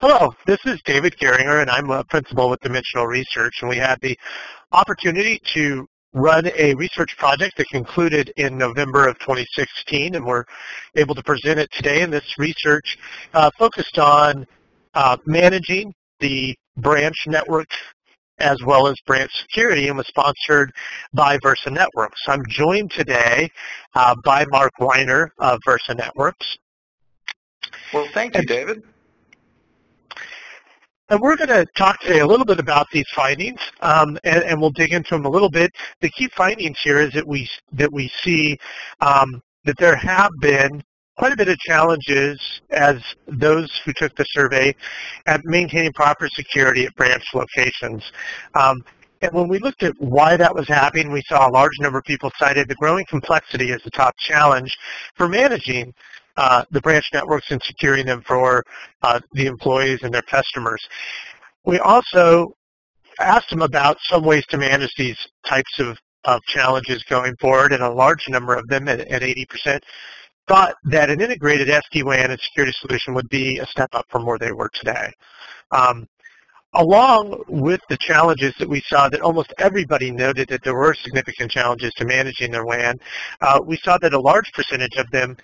Hello, this is David Geringer, and I'm a principal with Dimensional Research, and we had the opportunity to run a research project that concluded in November of 2016, and we're able to present it today. And this research focused on managing the branch network as well as branch security, and was sponsored by Versa Networks. I'm joined today by Mark Weiner of Versa Networks. Well, thank you, David. And we're going to talk today a little bit about these findings, and we'll dig into them a little bit. The key findings here is that we see that there have been quite a bit of challenges as those who took the survey at maintaining proper security at branch locations. And when we looked at why that was happening, we saw a large number of people cited the growing complexity as the top challenge for managing the branch networks and securing them for the employees and their customers. We also asked them about some ways to manage these types of challenges going forward, and a large number of them, at 80%, thought that an integrated SD-WAN and security solution would be a step up from where they were today. Along with the challenges that we saw, that almost everybody noted that there were significant challenges to managing their WAN, we saw that a large percentage of them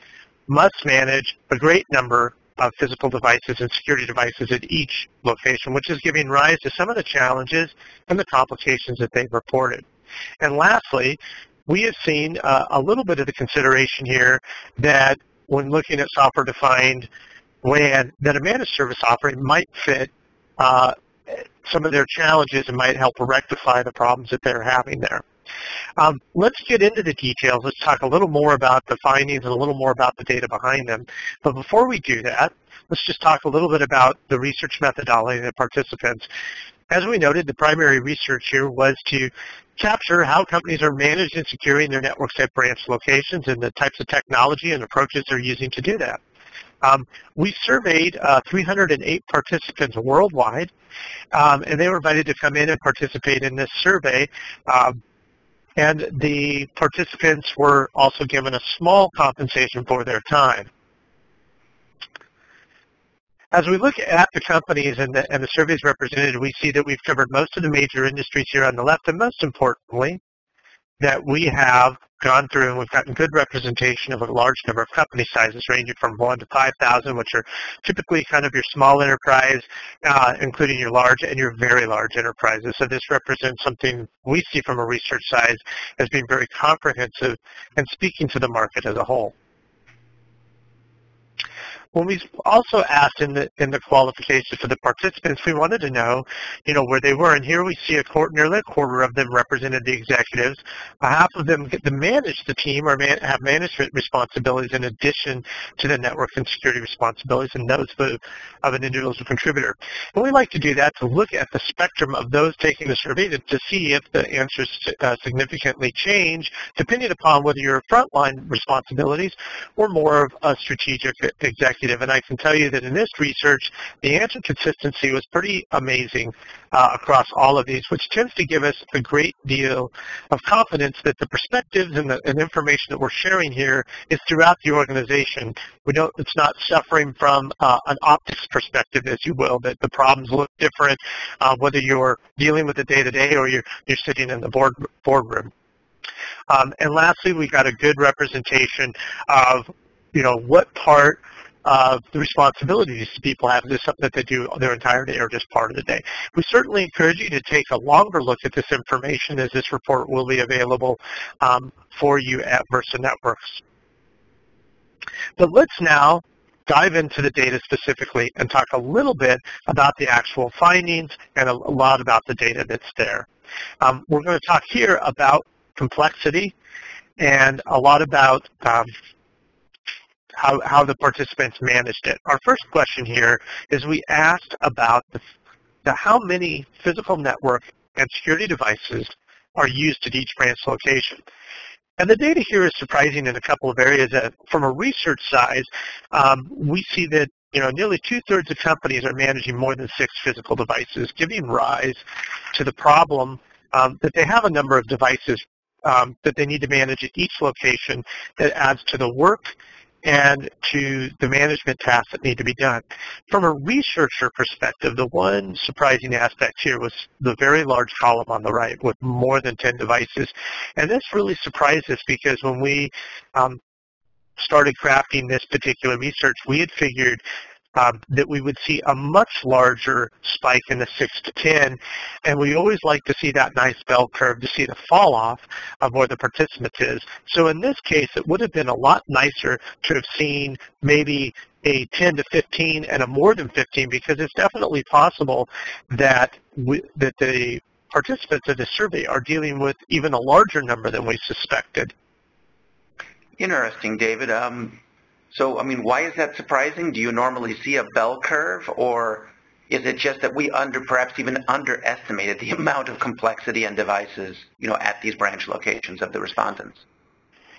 must manage a great number of physical devices and security devices at each location, which is giving rise to some of the challenges and the complications that they've reported. And lastly, we have seen a little bit of the consideration here that when looking at software-defined WAN, that a managed service offering might fit some of their challenges and might help rectify the problems that they're having there. Let's get into the details. Let's talk a little more about the findings and a little more about the data behind them. But before we do that, let's just talk a little bit about the research methodology and the participants. As we noted, the primary research here was to capture how companies are managing and securing their networks at branch locations and the types of technology and approaches they're using to do that. We surveyed 308 participants worldwide, and they were invited to come in and participate in this survey. And the participants were also given a small compensation for their time. As we look at the companies and the surveys represented, we see that we've covered most of the major industries here on the left, and most importantly, that we have gone through and we've gotten good representation of a large number of company sizes ranging from 1 to 5,000, which are typically kind of your small enterprise, including your large and your very large enterprises. So this represents something we see from a research size as being very comprehensive and speaking to the market as a whole. When we also asked in the qualifications for the participants, we wanted to know, where they were. And here we see nearly a quarter of them represented the executives. Half of them get to manage the team or have management responsibilities in addition to the network and security responsibilities and those of an individual contributor. And we like to do that to look at the spectrum of those taking the survey to see if the answers significantly change depending upon whether you're frontline responsibilities or more of a strategic executive. And I can tell you that in this research, the answer consistency was pretty amazing across all of these, which tends to give us a great deal of confidence that the perspectives and information that we're sharing here is throughout the organization. It's not suffering from an optics perspective, as you will, that the problems look different, whether you're dealing with the day-to-day or you're sitting in the boardroom. And lastly, we got a good representation of what part of the responsibility these people have. Is this something that they do their entire day or just part of the day? We certainly encourage you to take a longer look at this information, as this report will be available for you at Versa Networks. But let's now dive into the data specifically and talk a little bit about the actual findings and a lot about the data that's there. We're going to talk here about complexity and a lot about how the participants managed it. Our first question here is we asked about how many physical network and security devices are used at each branch location. And the data here is surprising in a couple of areas. From a research size, we see that nearly 2/3 of companies are managing more than 6 physical devices, giving rise to the problem that they have a number of devices that they need to manage at each location that adds to the work and to the management tasks that need to be done. From a researcher perspective, the one surprising aspect here was the very large column on the right with more than 10 devices. And this really surprised us because when we started crafting this particular research, we had figured that we would see a much larger spike in the 6 to 10, and we always like to see that nice bell curve to see the fall off of where the participant is. So in this case, it would have been a lot nicer to have seen maybe a 10 to 15 and a more than 15, because it's definitely possible that the participants of the survey are dealing with even a larger number than we suspected. Interesting, David. So, I mean, why is that surprising? Do you normally see a bell curve, or is it just that we perhaps even underestimated the amount of complexity and devices, at these branch locations of the respondents?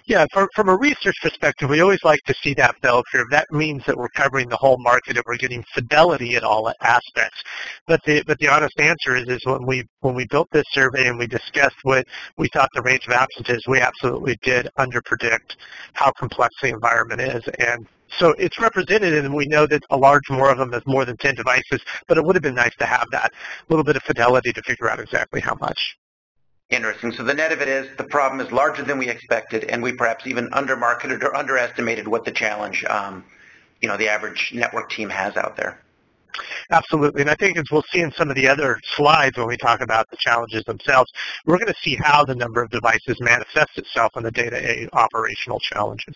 Yeah, from a research perspective, we always like to see that bell curve. That means that we're covering the whole market and we're getting fidelity at all aspects. But the honest answer is when we built this survey and we discussed what we thought the range of absences, we absolutely did underpredict how complex the environment is. And so it's represented, and we know that a large more of them is more than 10 devices, but it would have been nice to have that little bit of fidelity to figure out exactly how much. Interesting. So the net of it is the problem is larger than we expected, and we perhaps even undermarketed or underestimated what the challenge, the average network team has out there. Absolutely. And I think as we'll see in some of the other slides when we talk about the challenges themselves, we're going to see how the number of devices manifests itself in the data operational challenges.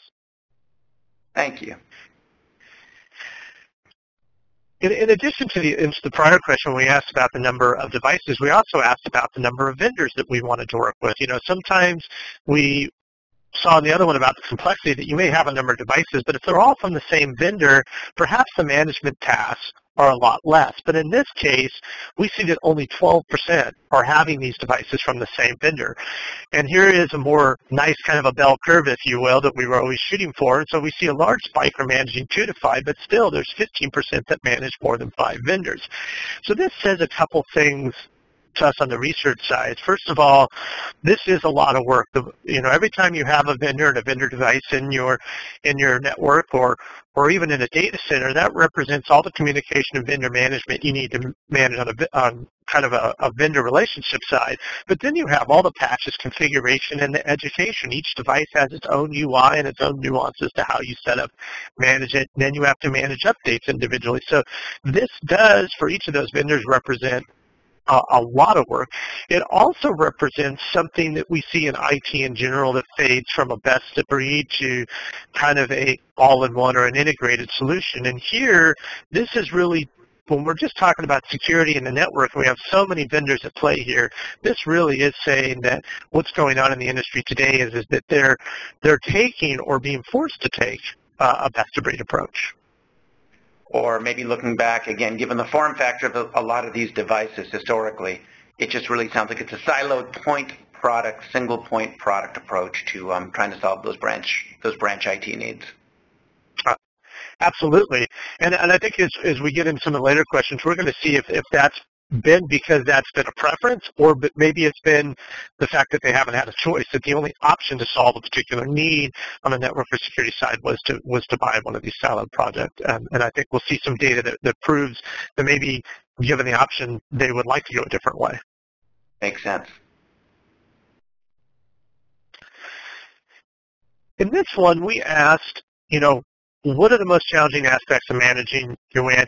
Thank you. In addition to the prior question, we asked about the number of devices. We also asked about the number of vendors that we wanted to work with. Sometimes we saw in the other one about the complexity that you may have a number of devices, but if they're all from the same vendor, perhaps the management tasks are a lot less. But in this case, we see that only 12% are having these devices from the same vendor. And here is a more nice kind of a bell curve, if you will, that we were always shooting for. And so we see a large spike for managing 2 to 5, but still there's 15% that manage more than 5 vendors. So this says a couple things to us on the research side. First of all, this is a lot of work. Every time you have a vendor and a vendor device in your network or even in a data center, that represents all the communication and vendor management you need to manage on kind of a vendor relationship side. But then you have all the patches, configuration, and the education. Each device has its own UI and its own nuances to how you set up, manage it, and then you have to manage updates individually. So this does, for each of those vendors, represent a lot of work. It also represents something that we see in IT in general that fades from a best of breed to kind of a all-in-one or an integrated solution. And here, this is really, when we're just talking about security in the network, we have so many vendors at play here, this really is saying that what's going on in the industry today is that they're taking or being forced to take a best of breed approach. Or maybe looking back, again, given the form factor of a lot of these devices historically, it just really sounds like it's a siloed point product, single point product approach to trying to solve those branch IT needs. Absolutely. And I think as we get into some of the later questions, we're going to see if that's been because that's been a preference, or maybe it's been the fact that they haven't had a choice, that the only option to solve a particular need on the network or security side was to buy one of these siloed projects. And I think we'll see some data that proves that maybe given the option, they would like to go a different way. Makes sense. In this one, we asked, what are the most challenging aspects of managing your WAN?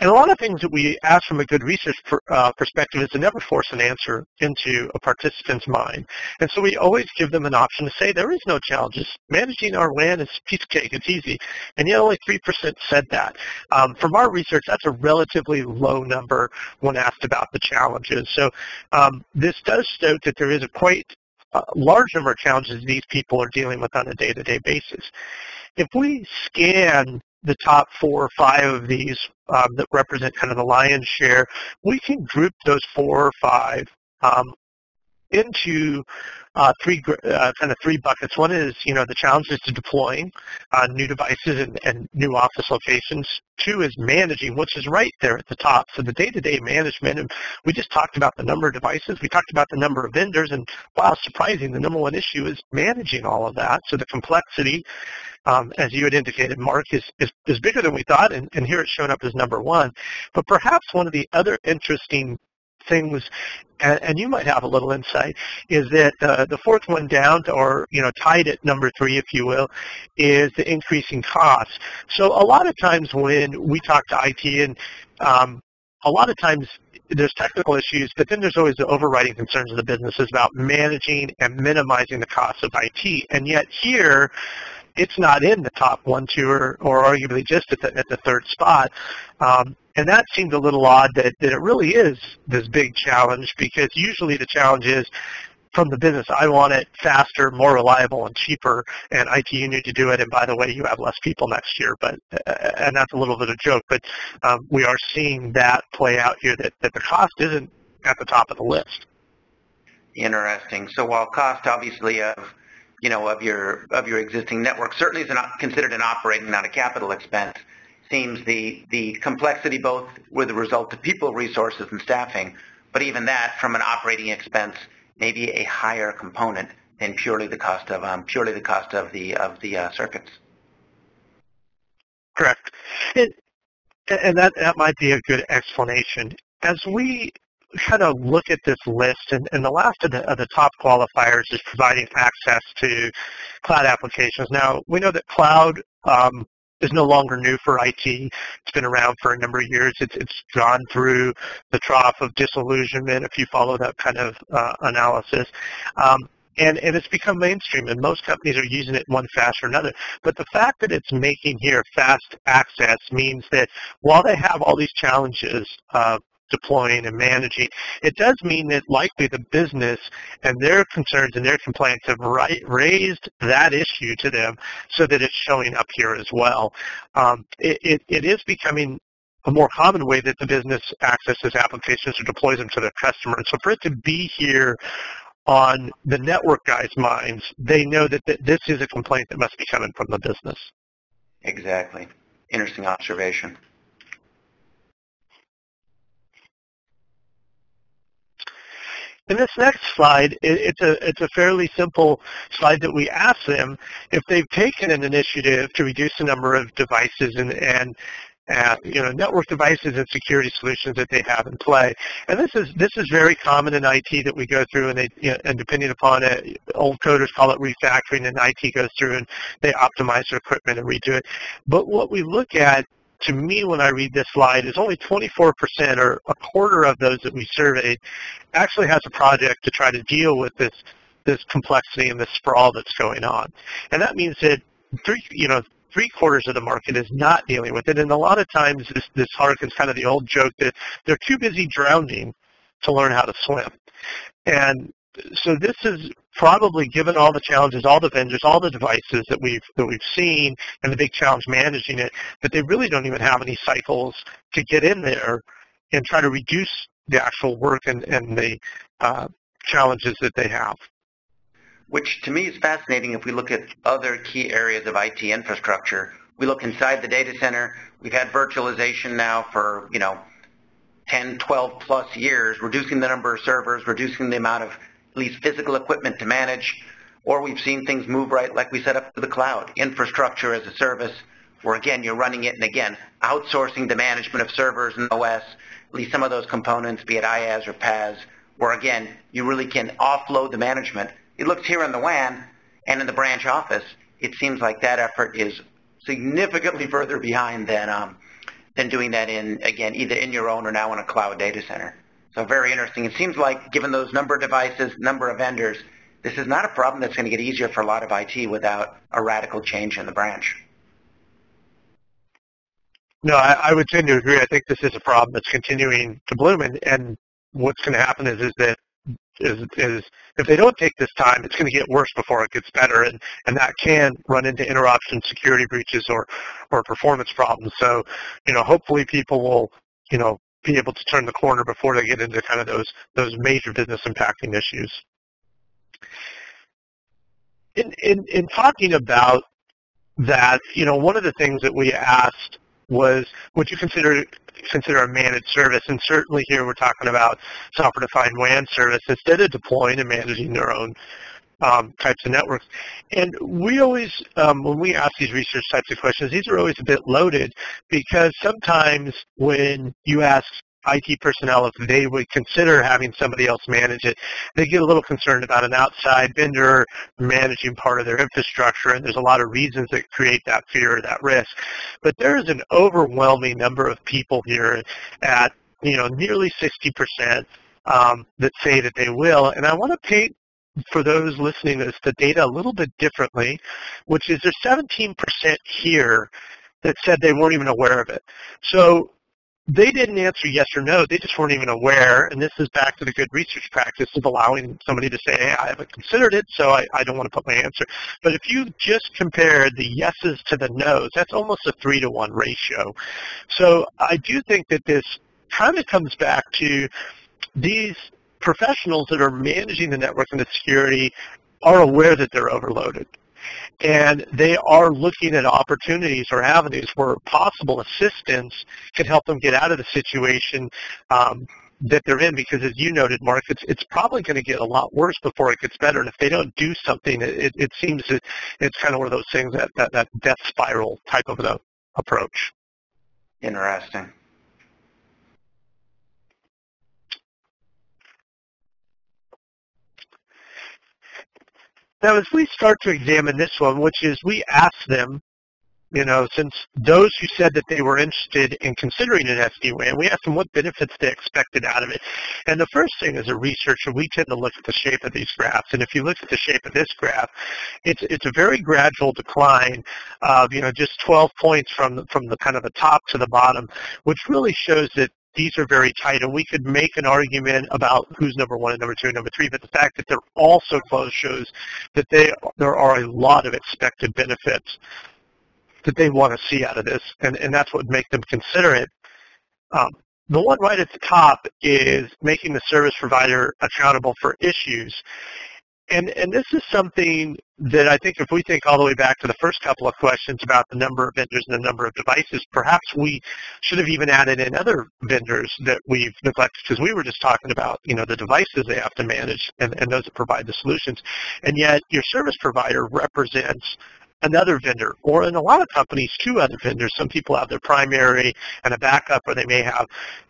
And a lot of things that we ask from a good research perspective is to never force an answer into a participant's mind. And so we always give them an option to say there is no challenges. Managing our WAN is a piece of cake. It's easy. And yet only 3% said that. From our research, that's a relatively low number when asked about the challenges. So this does note that there is a quite large number of challenges these people are dealing with on a day-to-day basis. If we scan the top 4 or 5 of these that represent kind of the lion's share, we can group those 4 or 5 into kind of three buckets. One is, the challenges to deploying new devices and new office locations. Two is managing, which is right there at the top. So the day-to-day management, and we just talked about the number of devices. We talked about the number of vendors, and wow, surprising, the number one issue is managing all of that. So the complexity, as you had indicated, Mark, is bigger than we thought, and here it's shown up as number one. But perhaps one of the other interesting things, and you might have a little insight, is that the fourth one down, or tied at number three, if you will, is the increasing costs. So a lot of times when we talk to IT, and a lot of times there's technical issues, but then there's always the overriding concerns of the businesses about managing and minimizing the costs of IT. And yet here, it's not in the top one, two, or arguably just at the third spot. And that seemed a little odd that it really is this big challenge, because usually the challenge is from the business, I want it faster, more reliable, and cheaper, and IT, you need to do it, and by the way, you have less people next year. But and that's a little bit of a joke, but we are seeing that play out here, that the cost isn't at the top of the list. Interesting. So while cost, obviously, of your existing network certainly is considered an operating, not a capital expense, seems the complexity both with the result of people, resources, and staffing, but even that from an operating expense may be a higher component than purely the cost of the circuits. Correct, and that might be a good explanation. As we kind of look at this list, and the last of the top qualifiers is providing access to cloud applications. Now, we know that cloud is no longer new for IT. It's been around for a number of years. It's gone through the trough of disillusionment, if you follow that kind of analysis. And it's become mainstream, and most companies are using it in one fashion or another. But the fact that it's making here fast access means that while they have all these challenges deploying and managing, it does mean that likely the business and their concerns and their complaints have raised that issue to them, so that it's showing up here as well. It is becoming a more common way that the business accesses applications or deploys them to their customers. So for it to be here on the network guys' minds, they know that this is a complaint that must be coming from the business. Exactly. Interesting observation. In this next slide, it's a fairly simple slide that we ask them if they've taken an initiative to reduce the number of devices and network devices and security solutions that they have in play. And this is very common in IT that we go through, and and depending upon it, old coders call it refactoring, and IT goes through and they optimize their equipment and redo it. But what we look at, to me, when I read this slide, is only 24%, or a quarter of those that we surveyed, actually has a project to try to deal with this complexity and this sprawl that's going on. And that means that three-quarters of the market is not dealing with it. And a lot of times this harkens kind of the old joke that they're too busy drowning to learn how to swim. And so this is probably, given all the challenges, all the vendors, all the devices that we've seen, and the big challenge managing it, that they really don't even have any cycles to get in there and try to reduce the actual work and the challenges that they have. Which to me is fascinating. If we look at other key areas of IT infrastructure, we look inside the data center. We've had virtualization now for 10, 12 plus years, reducing the number of servers, reducing the amount of at least physical equipment to manage, or we've seen things move right, like we set up to the cloud, infrastructure as a service, where again, you're running it, and again, outsourcing the management of servers and OS, at least some of those components, be it IaaS or PaaS, where again, you really can offload the management. It looks here in the WAN and in the branch office, it seems like that effort is significantly further behind than doing that in, again, either in your own or now in a cloud data center. So very interesting. It seems like, given those number of devices, number of vendors, this is not a problem that's going to get easier for a lot of IT without a radical change in the branch. No, I would tend to agree. I think this is a problem that's continuing to bloom, and what's going to happen is that if they don't take this time, it's going to get worse before it gets better, and that can run into interruption, security breaches, or performance problems. So, hopefully people will, be able to turn the corner before they get into kind of those major business impacting issues. In talking about that, one of the things that we asked was, would you consider a managed service? And certainly here we're talking about software-defined WAN service instead of deploying and managing their own types of networks. And we always, when we ask these research types of questions, these are always a bit loaded, because sometimes when you ask IT personnel if they would consider having somebody else manage it, they get a little concerned about an outside vendor managing part of their infrastructure, and there's a lot of reasons that create that fear or that risk. But there is an overwhelming number of people here at nearly 60% that say that they will, and I want to paint for those listening to this the data a little bit differently, which is there's 17% here that said they weren't even aware of it. So they didn't answer yes or no. They just weren't even aware, and this is back to the good research practice of allowing somebody to say, hey, I haven't considered it, so I don't want to put my answer. But if you just compare the yeses to the nos, that's almost a 3-to-1 ratio. So I do think that this kind of comes back to these professionals that are managing the network and the security are aware that they're overloaded. And they are looking at opportunities or avenues where possible assistance can help them get out of the situation that they're in, because as you noted, Mark, it's probably going to get a lot worse before it gets better. And if they don't do something, it seems that it's kind of one of those things, that death spiral type of an approach. Interesting. Now, as we start to examine this one, which is we asked them, since those who said that they were interested in considering an SD-WAN, we asked them what benefits they expected out of it. And the first thing, as a researcher, we tend to look at the shape of these graphs. And if you look at the shape of this graph, it's a very gradual decline of, just 12 points from the kind of the top to the bottom, which really shows that these are very tight, and we could make an argument about who's number one and number two and number three, but the fact that they're all so close shows that there are a lot of expected benefits that they want to see out of this, and that's what would make them consider it. The one right at the top is making the service provider accountable for issues. And this is something that I think, if we think all the way back to the first couple of questions about the number of vendors and the number of devices, perhaps we should have even added in other vendors that we've neglected, because we were just talking about, the devices they have to manage and those that provide the solutions. And yet your service provider represents another vendor, or in a lot of companies, two other vendors. Some people have their primary and a backup, or they may have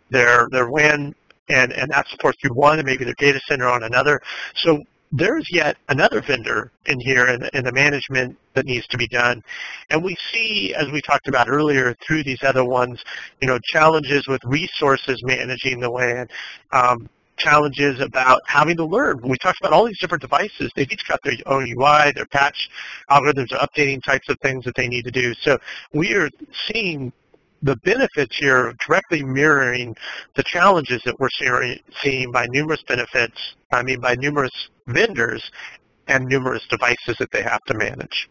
their WAN and that supports through one, and maybe their data center on another. So there's yet another vendor in here in the management that needs to be done. And we see, as we talked about earlier, through these other ones, challenges with resources managing the WAN, challenges about having to learn. We talked about all these different devices. They've each got their own UI, their patch algorithms are updating types of things that they need to do. So we are seeing the benefits here directly mirroring the challenges that we're seeing by numerous vendors and numerous devices that they have to manage.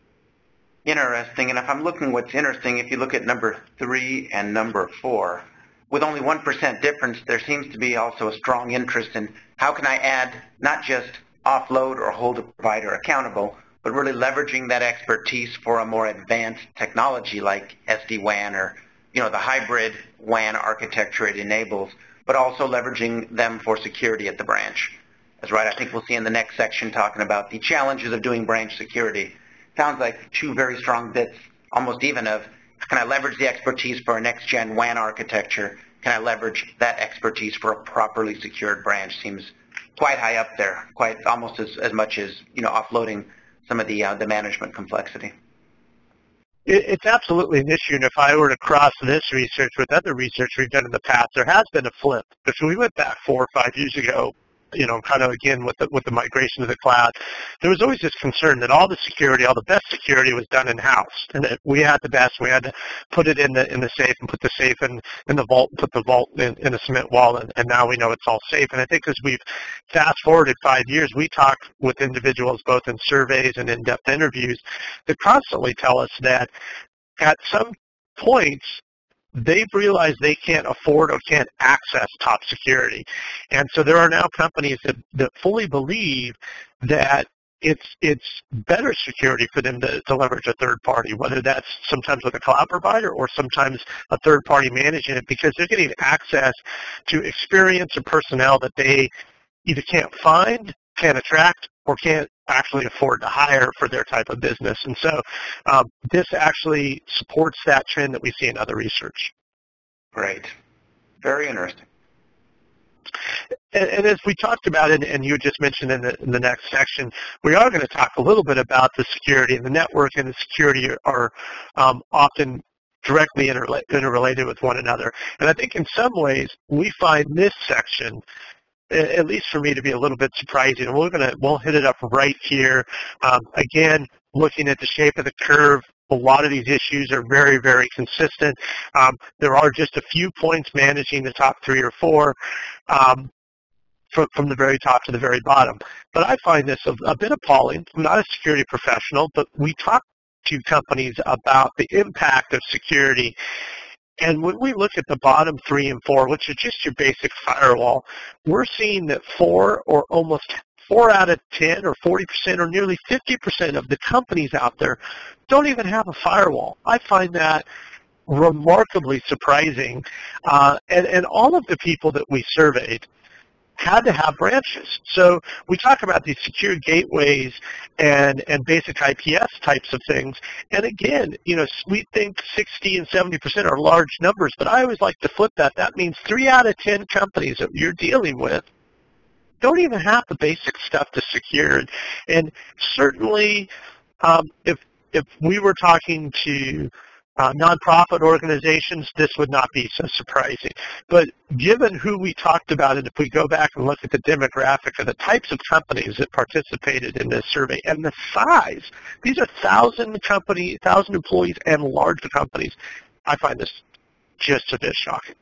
Interesting. And if I'm looking, what's interesting, if you look at number 3 and number 4, with only 1% difference, there seems to be also a strong interest in how can I add, not just offload or hold a provider accountable, but really leveraging that expertise for a more advanced technology like SD-WAN or the hybrid WAN architecture it enables, but also leveraging them for security at the branch. That's right. I think we'll see in the next section talking about the challenges of doing branch security. Sounds like two very strong bits, almost even of, can I leverage the expertise for a next-gen WAN architecture? Can I leverage that expertise for a properly secured branch? Seems quite high up there, quite almost as much as offloading some of the management complexity. It's absolutely an issue, and if I were to cross this research with other research we've done in the past, there has been a flip. If we went back 4 or 5 years ago, kind of again with the migration to the cloud, there was always this concern that all the best security was done in-house, and that we had the best. We had to put it in the safe and put the safe in the vault, put the vault in a cement wall, and now we know it's all safe. And I think as we've fast-forwarded 5 years, we talk with individuals both in surveys and in-depth interviews that constantly tell us that at some points, they've realized they can't afford or can't access top security. And so there are now companies that fully believe that it's better security for them to leverage a third party, whether that's sometimes with a cloud provider or sometimes a third party managing it, because they're getting access to experience and personnel that they either can't find, can't attract, or can't actually afford to hire for their type of business. And so this actually supports that trend that we see in other research. Great. Very interesting. And as we talked about, and you just mentioned in the next section, we are going to talk a little bit about the security, and the network and the security are often directly interrelated with one another. And I think in some ways we find this section, at least for me, to be a little bit surprising. And we'll hit it up right here. Again, looking at the shape of the curve, a lot of these issues are very, very consistent. There are just a few points managing the top 3 or 4 from the very top to the very bottom. But I find this a bit appalling. I'm not a security professional, but we talk to companies about the impact of security. And when we look at the bottom 3 and 4, which is just your basic firewall, we're seeing that 4 or almost 4 out of 10 or 40% or nearly 50% of the companies out there don't even have a firewall. I find that remarkably surprising. And all of the people that we surveyed had to have branches. So we talk about these secure gateways and basic IPS types of things. And again, we think 60 and 70% are large numbers, but I always like to flip that. That means 3 out of 10 companies that you're dealing with don't even have the basic stuff to secure. And certainly, if we were talking to nonprofit organizations, this would not be so surprising. But given who we talked about, and if we go back and look at the demographic of the types of companies that participated in this survey and the size, these are 1,000 employees and larger companies. I find this just a bit shocking.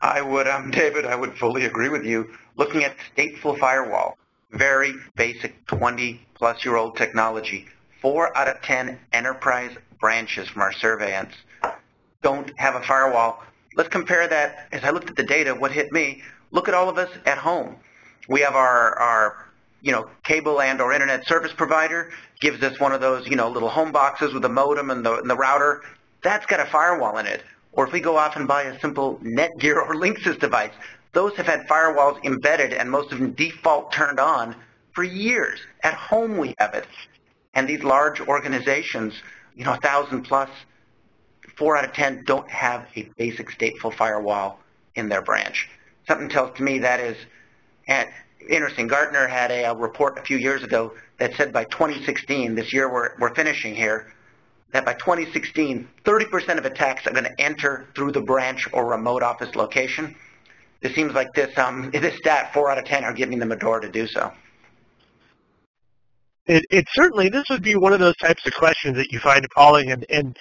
I would, David, I would fully agree with you. Looking at stateful firewall, very basic 20-plus-year-old technology, 4 out of 10 enterprise branches from our surveillance don't have a firewall. Let's compare that. As I looked at the data, what hit me, look at all of us at home. We have our cable and or internet service provider gives us one of those, little home boxes with a modem and the router. That's got a firewall in it. Or if we go off and buy a simple Netgear or Linksys device, those have had firewalls embedded and most of them default turned on for years. At home we have it. And these large organizations, 1,000 plus, 4 out of 10 don't have a basic stateful firewall in their branch. Something tells to me that is interesting. Gartner had a report a few years ago that said by 2016, this year we're finishing here, that by 2016, 30% of attacks are going to enter through the branch or remote office location. It seems like this stat, 4 out of 10 are giving them a door to do so. It certainly, this would be one of those types of questions that you find appalling, and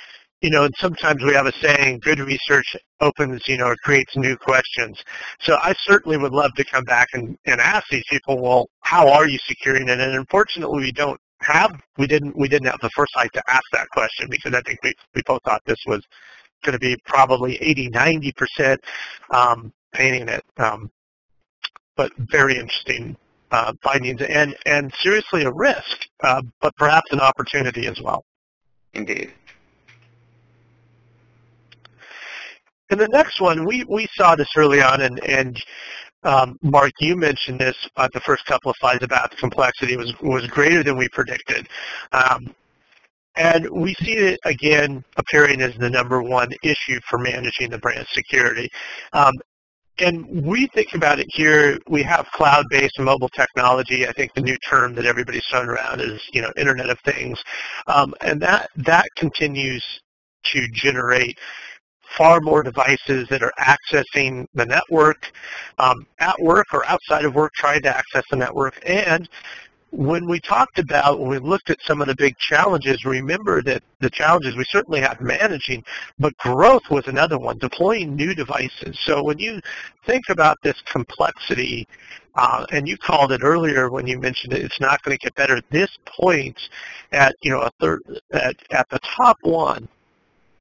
sometimes we have a saying, good research opens, or creates new questions. So I certainly would love to come back and ask these people, well, how are you securing it? And unfortunately, we didn't have the foresight to ask that question, because I think we both thought this was going to be probably 80-90% painting it. But very interesting findings, and seriously a risk, but perhaps an opportunity as well. Indeed. And the next one, we saw this early on, and Mark, you mentioned this the first couple of slides about the complexity was greater than we predicted. And we see it, again, appearing as the number one issue for managing the branch security. And we think about it here, we have cloud-based mobile technology. I think the new term that everybody's thrown around is, Internet of Things. And that continues to generate far more devices that are accessing the network at work or outside of work, trying to access the network. And when we looked at some of the big challenges, remember that the challenges we certainly have managing, but growth was another one, deploying new devices. So when you think about this complexity, and you called it earlier when you mentioned it's not going to get better, this points at, at the top one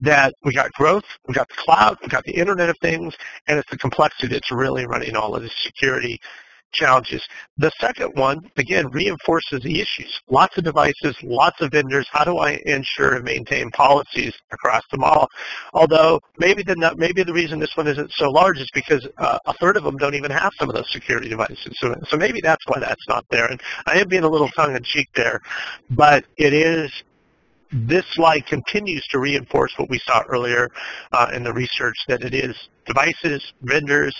that we got growth, we got the cloud, we got the Internet of Things, and it's the complexity that's really running all of the security challenges. The second one, again, reinforces the issues. Lots of devices, lots of vendors. How do I ensure and maintain policies across them all? Although maybe the reason this one isn't so large is because a third of them don't even have some of those security devices. So maybe that's why that's not there. And I am being a little tongue-in-cheek there, but it is. This slide continues to reinforce what we saw earlier in the research, that it is devices, vendors,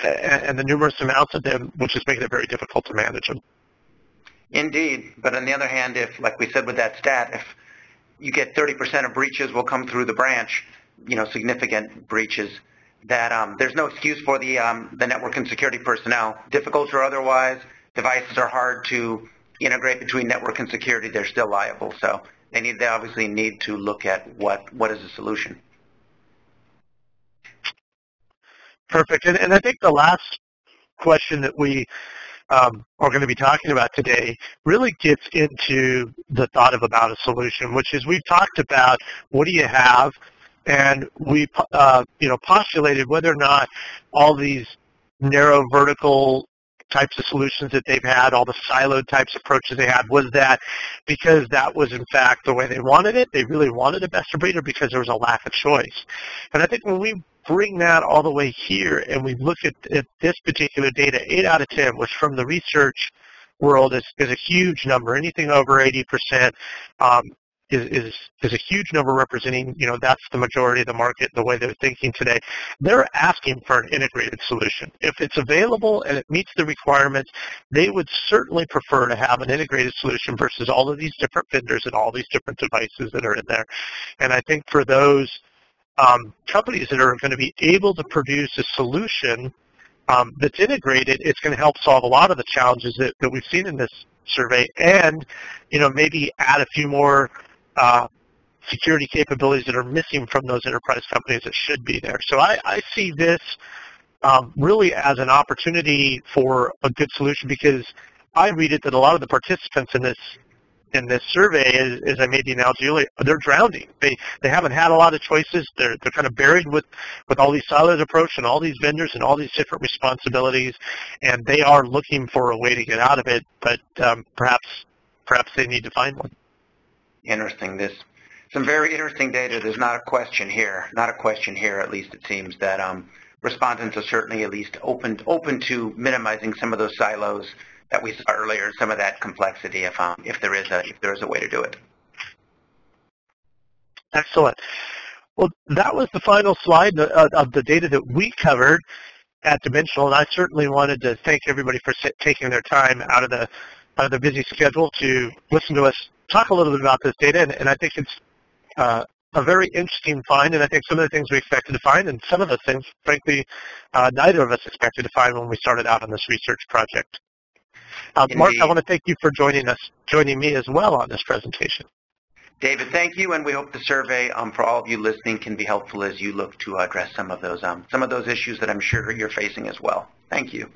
and the numerous amounts of them, which is making it very difficult to manage them. Indeed. But on the other hand, if, like we said with that stat, if you get 30% of breaches will come through the branch, significant breaches, that there's no excuse for the network and security personnel. Difficult or otherwise, devices are hard to integrate between network and security. They're still liable. So they obviously need to look at what is the solution. Perfect. And I think the last question that we are going to be talking about today really gets into the thought about a solution, which is we've talked about what do you have, and we postulated whether or not all these narrow vertical types of solutions that they've had, all the siloed types of approaches they had, was that because that was in fact the way they wanted it, they really wanted a best of breed, or because there was a lack of choice. And I think when we bring that all the way here and we look at this particular data, 8 out of 10, which from the research world is a huge number. Anything over 80% is a huge number, representing, that's the majority of the market, the way they're thinking today. They're asking for an integrated solution. If it's available and it meets the requirements, they would certainly prefer to have an integrated solution versus all of these different vendors and all these different devices that are in there. And I think for those companies that are going to be able to produce a solution that's integrated, it's going to help solve a lot of the challenges that we've seen in this survey, and maybe add a few more security capabilities that are missing from those enterprise companies that should be there. So I see this really as an opportunity for a good solution, because I read it that a lot of the participants in this survey, as I made the analogy earlier, they're drowning. They haven't had a lot of choices. They're kind of buried with all these siloed approach and all these vendors and all these different responsibilities, and they are looking for a way to get out of it, but perhaps they need to find one. Interesting. There's some very interesting data. There's not a question here. At least it seems that respondents are certainly at least open to minimizing some of those silos that we saw earlier, some of that complexity, if there is a way to do it. Excellent. Well, that was the final slide of the data that we covered at Dimensional, and I certainly wanted to thank everybody for taking their time out of the busy schedule to listen to us talk a little bit about this data, and I think it's a very interesting find, and I think some of the things we expected to find, and some of the things, frankly, neither of us expected to find when we started out on this research project. Mark, I want to thank you for joining me as well on this presentation. David, thank you, and we hope the survey for all of you listening can be helpful as you look to address some of those issues that I'm sure you're facing as well. Thank you.